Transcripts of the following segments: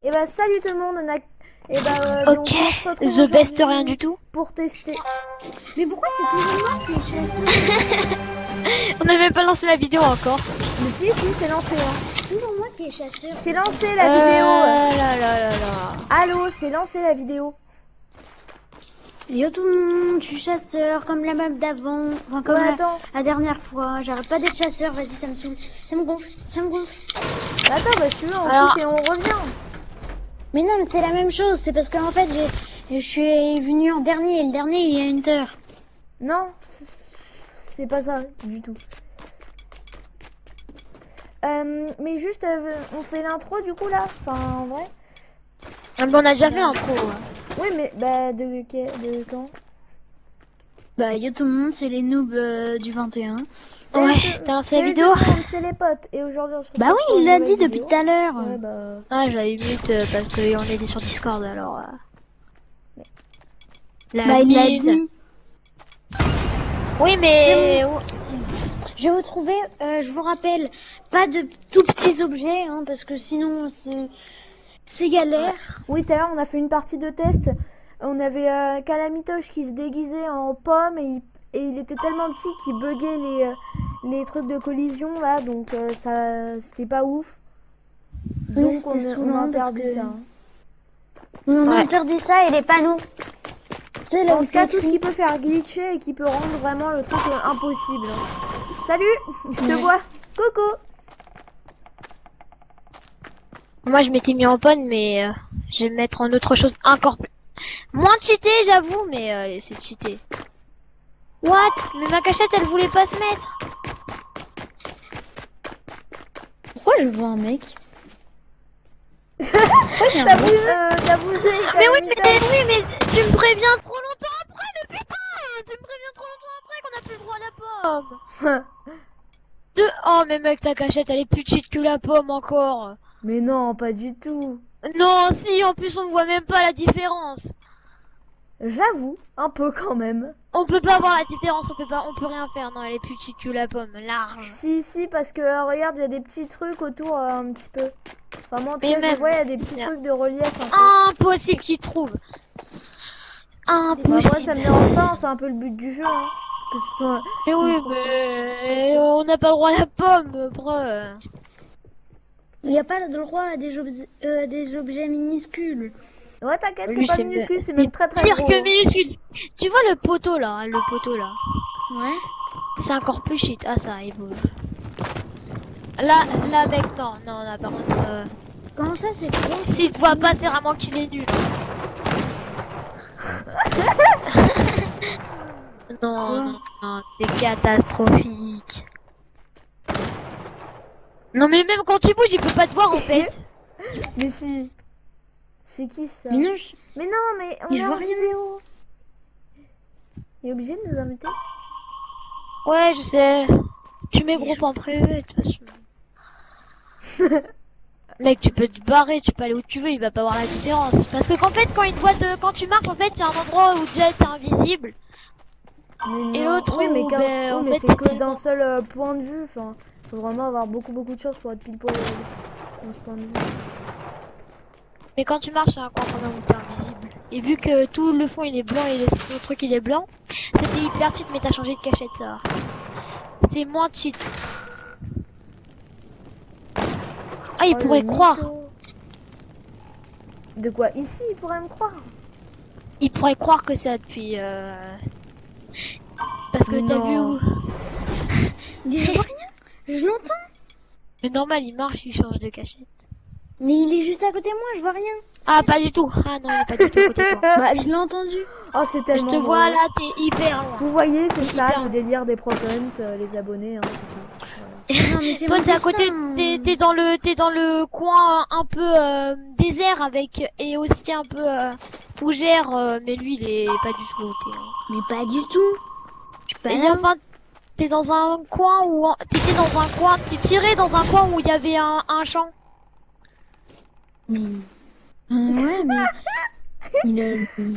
Et bah salut tout le monde, on a... Et bah Ok, donc on se retrouve The Best aujourd'hui rien du tout. pour tester. Mais pourquoi c'est toujours moi qui ai chasseur? On n'a même pas lancé la vidéo encore. Mais si c'est lancé hein. C'est toujours moi qui ai chasseur. C'est lancé la vidéo. Là là là là. Allô, c'est lancé la vidéo. Yo tout le monde, je suis chasseur comme la map d'avant. Enfin comme Ouais, attends. la dernière fois. J'arrête pas d'être chasseur, vas-y ça me saoule. Ça me gonfle, ça me gonfle. Bah, attends, bah si tu veux on Alors- quitte et on revient. Mais non mais c'est la même chose, c'est parce qu'en fait je suis venu en dernier et le dernier il y a une heure. Non, c'est pas ça du tout. Mais juste, on fait l'intro du coup là. Enfin en vrai. Ah, bah, on a déjà fait l'intro. Oui mais bah de quand? Bah yo tout le monde, c'est les noobs du 21. Salut Ouais, tout- t'as lancé la salut vidéo. tout le monde, c'est les potes. Et aujourd'hui on se retrouve Bah oui, pour il une l'a nouvelle dit depuis vidéo. tout à l'heure. Ouais bah... Ah, j'avais mute parce qu'on était sur Discord alors. La Bah il l'a mine. dit. Oui, mais. Je vais vous trouver, je vous rappelle, pas de tout petits objets, hein, parce que sinon c'est galère. Oui, tout à l'heure, on a fait une partie de test. On avait Calamitoche qui se déguisait en pomme et il était tellement petit qu'il buguait les trucs de collision là, donc ça c'était pas ouf. Oui, Donc c'était on saoulant parce interdit que- ça. hein. On Ouais. interdit ça et les panneaux. Tu sais, là En où tout cas, c'est tout ce écrit. qui peut faire glitcher et qui peut rendre vraiment le truc impossible. Salut, je te Ouais. vois. Coucou. Moi, je m'étais mis en panne, mais je vais me mettre en autre chose encore plus. Moins cheaté, j'avoue, mais c'est cheaté. What? Mais ma cachette, elle voulait pas se mettre. Pourquoi je vois un mec? T'as bougé, Mais oui, mais, Calamitoche. oui, mais tu me préviens trop longtemps après, mais putain! Tu me préviens trop longtemps après qu'on a plus le droit à la pomme. Oh, mais mec, ta cachette, elle est plus cheat que la pomme encore. Mais non, pas du tout. Non, si, en plus, on voit même pas la différence. J'avoue, un peu quand même. On peut pas voir la différence, on peut rien faire. Non, elle est plus cheat que la pomme, large. Si, parce que regarde, il y a des petits trucs autour un petit peu. Enfin, moi en tout Mais cas, je même- vois, il y a des petits Bien. trucs de relief un peu. Impossible qu'il trouve. Bah, moi, Impossible. ça me dérange pas, hein, c'est un peu le but du jeu. Hein. Que ce soit. Mais tu me oui, trouves mais on n'a pas le droit à la pomme, bref. Il n'y a pas le droit à des objets minuscules. Ouais, t'inquiète, Oui, c'est pas c'est minuscule, bien. c'est même très très Pire gros. que minuscule. Tu vois le poteau là, Ouais. c'est encore plus shit. Ah ça, il vaut. Là, mec, non, là par contre, Comment ça c'est quoi? s'il te voit pas, c'est vraiment qu'il est nul. Non, c'est catastrophique. Non mais même quand tu bouges, il peut pas te voir en fait. Mais si. C'est qui ça? Mais non, Mais non, mais on Mais est je en vois rien. vidéo. Il est obligé de nous inviter? Ouais, je sais. Tu mets groupe en privé, de toute façon. Mec, tu peux te barrer, tu peux aller où tu veux, il va pas voir la différence. Parce que qu'en fait, quand il te voit quand tu marches, en fait, il y a un endroit où déjà t'es invisible. Mais Et non. l'autre, oui, mais, où, quand... ben, oui, en mais fait, c'est c'est que tellement- d'un seul point de vue. Enfin, faut vraiment avoir beaucoup de chance pour être pile poil dans ce point de vue. Mais quand tu marches sur un coin pendant où t'es invisible. Et vu que tout le fond il est blanc et le truc il est blanc, c'était hyper cheat, mais t'as changé de cachette, ça. C'est moins cheat. Ah, il Oh, pourrait le croire. mytho. De quoi? Ici, il pourrait me croire. Il pourrait croire que ça depuis. Parce que Mais t'as non. vu où. je vois rien. Je l'entends. Mais normal, il marche, il change de cachette. Mais il est juste à côté de moi, je vois rien. Ah, pas du tout. Ah non, il est pas du tout à côté de toi. Bah je l'ai entendu. Oh, c'est Je tellement te drôle. vois là, t'es hyper loin. Vous voyez, c'est ça hyper- le délire des ProPunt, les abonnés, hein, c'est ça. Non mais c'est Toi, mon t'es à côté, destin. t'es dans le coin un peu désert avec et aussi un peu fougère, mais lui il est pas du tout. Mais pas du tout. Je suis pas Et là. enfin, t'es dans un coin où t'étais dans un coin, t'es tiré dans un coin où il y avait un champ. Ouais mais. Il a...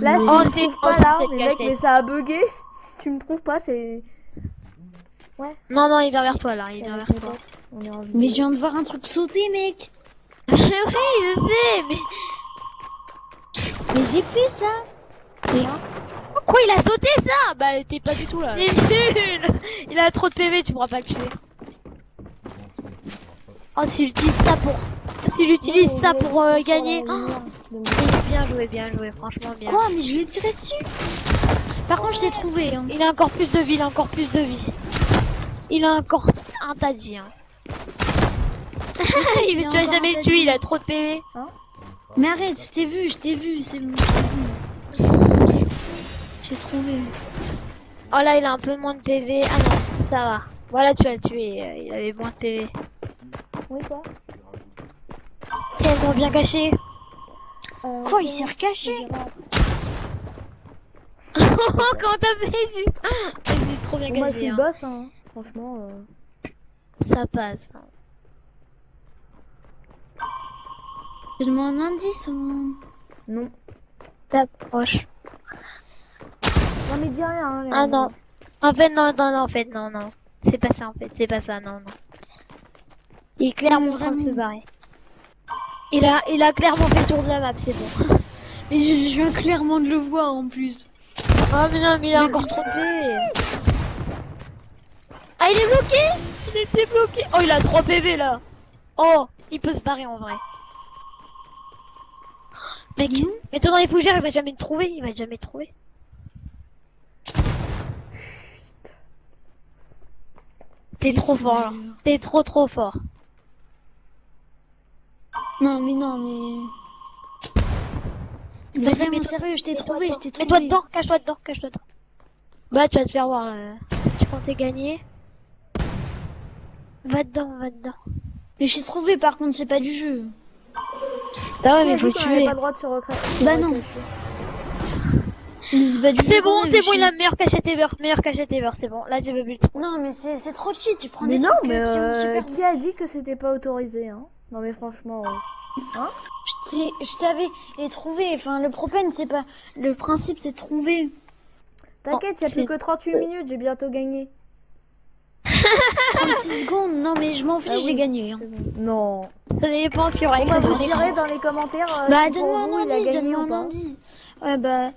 Là, si Oh, tu me c'est trouves pas faux, là, c'est mais mec, caché. mais ça a bugué. Si tu me trouves pas, c'est. Non, il vient vers toi là, il c'est vient avec vers mes toi. potes. On est en Mais je vidéo. viens de voir un truc sauter mec. Oui, je sais, mais... Mais j'ai fait ça. Quoi, il a sauté ça? Bah, t'es pas du tout là. Il est nul. Il a trop de PV, tu pourras pas le tuer. Oh, s'il utilise ça pour... S'il utilise ça pour gagner... Oh, bien joué, franchement bien. Quoi? Mais je lui ai tiré dessus. Par contre, je t'ai trouvé. Hein. Il a encore plus de vie, il a encore plus de vie. Il a encore un tas de vie. Hein. Il a t'a encore jamais un tas de tué, vie. il a trop de PV. Mais arrête, je t'ai vu, c'est bon. J'ai trouvé. Oh là, il a un peu moins de PV. Ah non, ça va. Voilà, tu l'as tué, il avait moins de PV. Oui, quoi? Tiens, ils sont bien cachés. Quoi, il s'est recaché? Comment t'as fait, Ju? C'est trop bien Bon, moi, je caché. suis le Hein. boss, hein. Franchement. Ça passe. Donne-moi un indice. Non. T'approches. Non, mais dis rien. Hein, Ah non. En fait, non, en fait, non. C'est pas ça, en fait, c'est pas ça, non. Il est clairement en train de se barrer. Il a clairement fait le tour de la map, c'est bon. Mais je viens clairement de le voir en plus. Oh mais non, mais il a encore trop de PV. Ah, il est bloqué. Il était bloqué. Oh, il a 3 PV là. Oh, il peut se barrer en vrai. Mec, mets-toi dans les fougères, il va jamais te trouver. T'es trop fort là. T'es trop fort. Non, mais... Vas-y, Vraiment mets-toi- sérieux, je t'ai trouvé. Mets-toi dedans, cache-toi dedans. Bah, tu vas te faire voir si tu comptais gagner. Va dedans. Mais je t'ai trouvé, par contre, c'est pas du jeu. Ah ouais, Qui a mais dit faut qu'on avait tuer. pas le droit de se recréer? Bah non. Mais c'est pas du jeu. C'est bon, quand même, il a meilleure cachette ever, c'est bon. Là, tu veux plus le trouver. Non, mais c'est trop cheat, tu prends Mais des non, trucs mais qui ont super... qui a dit que c'était pas autorisé, hein? Non, mais franchement. Je t'avais trouvé, enfin, le propane, c'est pas... Le principe, c'est de trouver. T'inquiète, y a plus que 38 minutes, j'ai bientôt gagné. 36 secondes, non, mais je m'en fiche, Ah oui, j'ai gagné. Hein. c'est bon. Non. Ça dépend s'il y aura Bon, bah, écrit vous sur l'écran. direz dans les commentaires Bah, si pour donne-moi vous un il a indice, gagné donne-moi ou un pas. indice. Ouais, bah...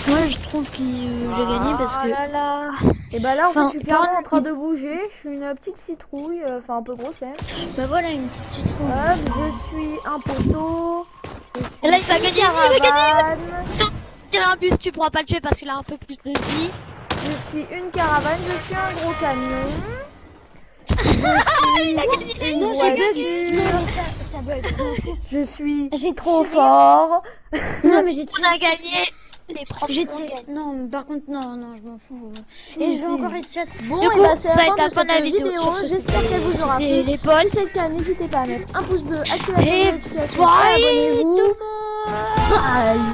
Moi, je trouve que j'ai gagné parce que... Oh là là. Et bah là, en fait, Enfin, je suis clairement en train de bouger. Je suis une petite citrouille, enfin un peu grosse quand même. Bah voilà, une petite citrouille. Hop, je suis un poteau. Je suis Et là, il va une gagner, il va caravane. Il y a un bus, tu pourras pas le tuer parce qu'il a un peu plus de vie. Je suis une caravane, je suis un gros camion. Je suis une Non, j'ai bug. voiture. Non, mais ça bug, je m'en fous. Je suis J'ai trop tiré. fort. Non, mais j'ai On tiré. a gagné. Les profs J'ai ont tiré. gagné. Non, mais par contre, non, je m'en fous. Si, Et je vais si. encore être chasse. Bon, Du et coup, bah c'est ça la va fin être la de fin de la cette vidéo. vidéo. J'espère qu'elle vous aura Les plu. potes. Si c'est le cas, n'hésitez pas à mettre un pouce bleu, activez la Et notification et bye abonnez-vous. tout le monde. Bye.